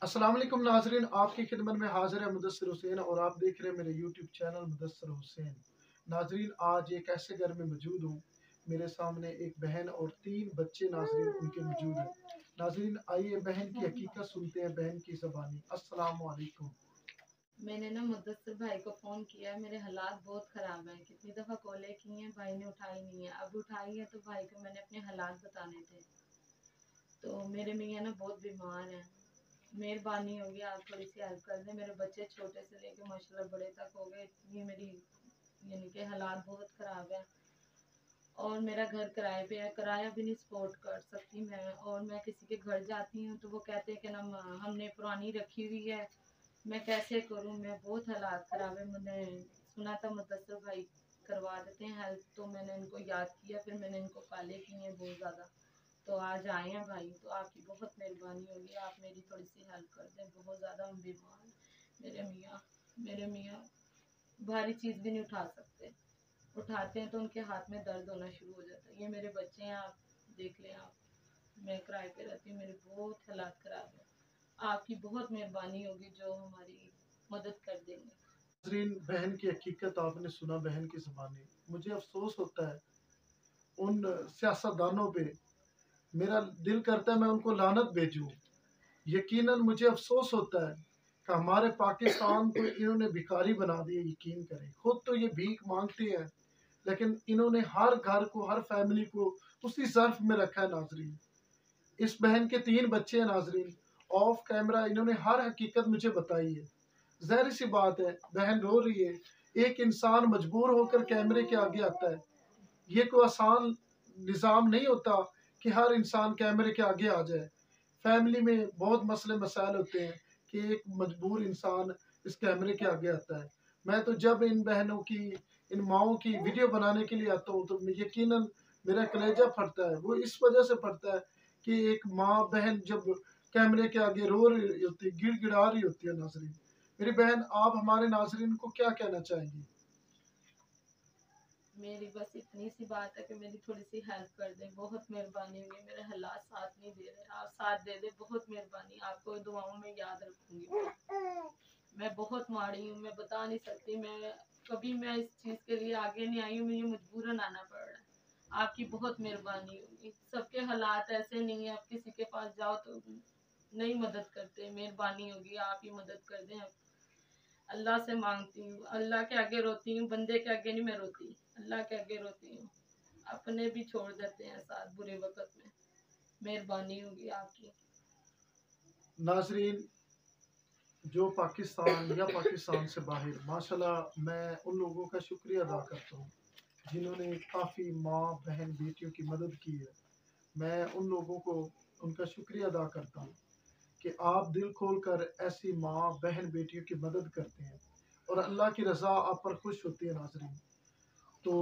अस्सलाम वालेकुम नाजरीन, आपकी खिदमत में हाजिर है मुदस्सिर हुसैन और आप देख रहे हैं मेरे यूट्यूब चैनल मुदस्सिर हुसैन। नाजरीन, आज एक ऐसे घर में मौजूद हूँ, मेरे सामने एक बहन और 3 बच्चे नाजरीन उनके मौजूद हैं। नाजरीन, आइए बहन की हकीकत सुनते हैं बहन की ज़बानी। अस्सलाम वालेकुम। मैंने ना मुद्दस्सिर भाई को फ़ोन किया, मेरे हालात बहुत ख़राब हैं। कितनी दफ़ा कॉलें की हैं, भाई ने उठाई नहीं है। अब उठाई है तो भाई को मैंने अपने हालात बताने थे। तो मेरे मियाँ ना बहुत बीमार हैं। मेहरबानी होगी आप थोड़ी सी हेल्प कर दें। मेरे बच्चे छोटे से लेके माशाल्लाह बड़े तक हो गए। इतनी मेरी यानी कि हालात बहुत ख़राब है। और मेरा घर किराए पे है, किराया भी नहीं सपोर्ट कर सकती मैं। और मैं किसी के घर जाती हूँ तो वो कहते हैं कि ना हमने पुरानी रखी हुई है, मैं कैसे करूँ। मैं बहुत हालात ख़राब है। मैंने सुना था मुदस्सिर भाई करवा देते हैं हेल्प, तो मैंने इनको याद किया, फिर मैंने इनको कॉलें की हैं बहुत ज़्यादा। तो आज आए हैं भाई, तो आपकी बहुत मेहरबानी होगी, आप मेरी थोड़ी सी हेल्प कर दें। बहुत ज़्यादा हम बीमार हैं। मेरे मियाँ भारी चीज़ भी नहीं उठा सकते। उठाते हैं तो उनके हाथ में दर्द होना शुरू हो जाता है। ये मेरे बच्चे हैं, आप देख लें आप। मैं किराए पे रहती हूँ, मेरे बहुत हालात ख़राब है। आपकी बहुत मेहरबानी होगी जो हमारी मदद कर देंगे। नाजरीन, बहन की हकीकत आपने सुना बहन की ज़बानी। मुझे अफसोस होता है उन सियासतदानों पे, मेरा दिल करता है मैं उनको लानत भेजूं। यकीनन मुझे अफसोस होता है कि हमारे पाकिस्तान को इन्होंने भिखारी बना दिया। यकीन करें, खुद तो ये भीख मांगते हैं, लेकिन इन्होंने हर घर को, हर फैमिली को उसी ज़र्फ में रखा है। नाजरीन, इस बहन के 3 बच्चे हैं। नाजरीन, ऑफ कैमरा इन्होंने हर हकीकत मुझे बताई है। ज़ाहिर सी बात है, बहन रो रही है। एक इंसान मजबूर होकर कैमरे के आगे आता है। ये कोई आसान निज़ाम नहीं होता कि हर इंसान कैमरे के आगे आ जाए। फैमिली में बहुत मसले मसाइल होते हैं कि एक मजबूर इंसान इस कैमरे के आगे आता है। मैं तो जब इन बहनों की, इन माओं की वीडियो बनाने के लिए आता हूँ तो यकीनन मेरा कलेजा फटता है। वो इस वजह से फटता है कि एक माँ बहन जब कैमरे के आगे रो रही होती है, गिड़गिड़ा रही होती है। नाजरीन, मेरी बहन, आप हमारे नाजरीन को क्या कहना चाहेंगी? मेरी बस इतनी सी बात है कि मेरी थोड़ी सी हेल्प कर दें, बहुत मेहरबानी होगी। मेरे हालात साथ नहीं दे रहे, आप साथ दे दें, बहुत मेहरबानी। आपको दुआओं में याद रखूंगी। मैं बहुत माड़ी हूँ, मैं बता नहीं सकती। मैं इस चीज़ के लिए आगे नहीं आई हूँ, मुझे मजबूरन आना पड़ रहा है। आपकी बहुत मेहरबानी होगी। सबके हालात ऐसे नहीं है, आप किसी के पास जाओ तो नहीं मदद करते। मेहरबानी होगी, आप ही मदद कर दें। अल्लाह से मांगती हूँ, अल्लाह के आगे रोती हूँ, बंदे के आगे नहीं मैं रोती, अल्लाह के आगे रोती हूँ। अपने भी छोड़ देते हैं साथ बुरे वक्त में। मेहरबानी होगी आपकी। नाजरीन, जो पाकिस्तान या पाकिस्तान से बाहर, माशाल्लाह मैं उन लोगों का शुक्रिया अदा करता हूँ जिन्होंने काफ़ी माँ बहन बेटियों की मदद की है। मैं उन लोगों को उनका शुक्रिया अदा करता हूँ कि आप दिल खोल कर ऐसी माँ बहन बेटियों की मदद करते हैं और अल्लाह की रज़ा आप पर खुश होती है। नाजरीन, तो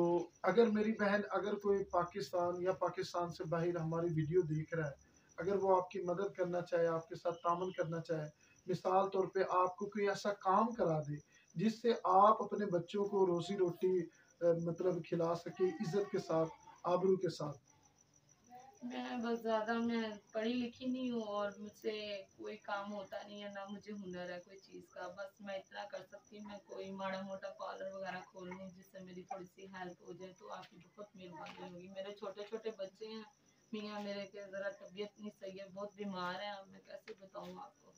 अगर मेरी बहन, अगर कोई पाकिस्तान या पाकिस्तान से बाहर हमारी वीडियो देख रहा है, अगर वो आपकी मदद करना चाहे, आपके साथ तामन करना चाहे, मिसाल तौर पे आपको कोई ऐसा काम करा दे जिससे आप अपने बच्चों को रोजी रोटी मतलब खिला सके इज्जत के साथ, आबरू के साथ। मैं बस ज़्यादा मैं पढ़ी लिखी नहीं हूँ और मुझसे कोई काम होता नहीं है, ना मुझे हुनर है कोई चीज़ का। बस मैं इतना कर सकती हूँ, मैं कोई माड़ा मोटा पार्लर वगैरह खोल लूँ जिससे मेरी थोड़ी सी हेल्प हो जाए। तो आपकी बहुत मेहरबानी होगी। मेरे छोटे छोटे बच्चे हैं, मियाँ मेरे के ज़रा तबीयत नहीं सही है, बहुत बीमार है। अब मैं कैसे बताऊँ आपको,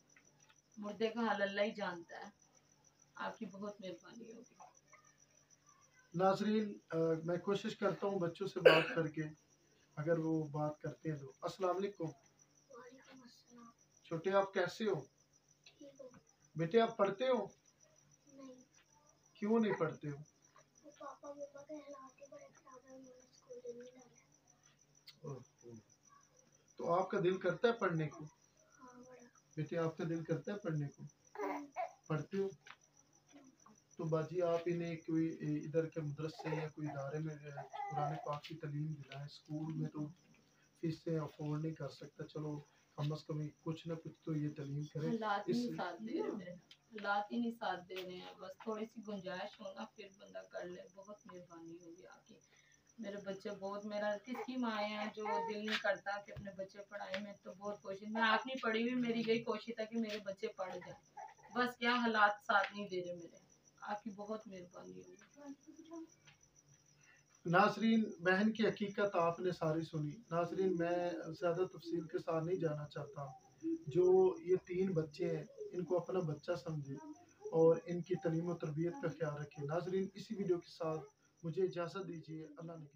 मुर्दे का हाल अल्लाह ही जानता है। आपकी बहुत मेहरबानी होगी। नाजरीन, मैं कोशिश करता हूँ बच्चों से बात करके, अगर वो बात करते हैं तो। अस्सलाम वालेकुम। छोटे, आप कैसे हो? बेटे, आप पढ़ते हो? क्यों नहीं पढ़ते हो? ओह, तो आपका दिल करता है पढ़ने को? बेटे, आपका दिल करता है पढ़ने को? पढ़ते हो? तो बाजी, आप इन्हें कोई इधर के मदरसे या कोई इदारे में कुरान पाक की तालीम दिलाएं। स्कूल में तो फीसें अफोर्ड नहीं कर सकता, चलो कम अज कम कुछ ना कुछ तो ये तालीम करें। हालात ही इस नहीं साथ दे रहे मेरे, हालात ही नहीं साथ दे रहे हैं। बस थोड़ी सी गुंजाइश हो ना, फिर बंदा कर ले। बहुत मेहरबानी होगी आपकी। मेरे बच्चे बहुत, मेरा किसकी माँ है जो दिल नहीं करता कि अपने बच्चे पढ़ाए। मैं तो बहुत कोशिश, मैं अपनी पढ़ी हुई, मेरी यही कोशिश था कि मेरे बच्चे पढ़ जाए, बस क्या हालात साथ नहीं दे रहे मेरे। आपकी बहुत मेहरबानी होगी। नाजरीन, बहन की हकीकत आपने सारी सुनी। नाजरीन, मैं ज़्यादा तफसील के साथ नहीं जाना चाहता। जो ये 3 बच्चे हैं, इनको अपना बच्चा समझे और इनकी तालीम और तरबियत का ख्याल रखें। नाजरीन, इसी वीडियो के साथ मुझे इजाज़त दीजिए। अल्लाह ने